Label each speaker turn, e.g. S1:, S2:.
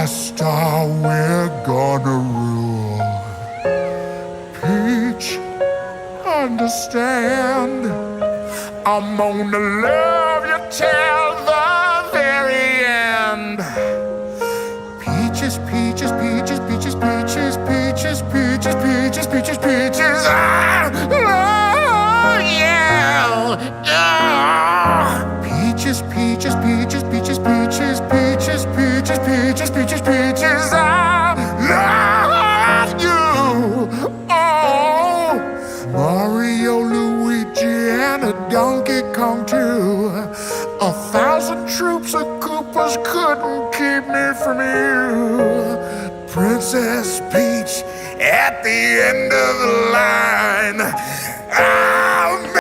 S1: my star, we're gonna rule. Peach, understand, I'm gonna love you till the very end. Peaches, peaches, peaches, peaches, peaches, peaches, peaches, peaches, peaches, peaches. Oh, yeah. Peaches, peaches, peaches, peaches, peaches, peaches, peaches, peaches, peaches, peaches. I love you. Oh, Mario, Luigi, and a Donkey Kong too. 1,000 troops of Koopas couldn't keep me from you. Princess Peach at the end of the line.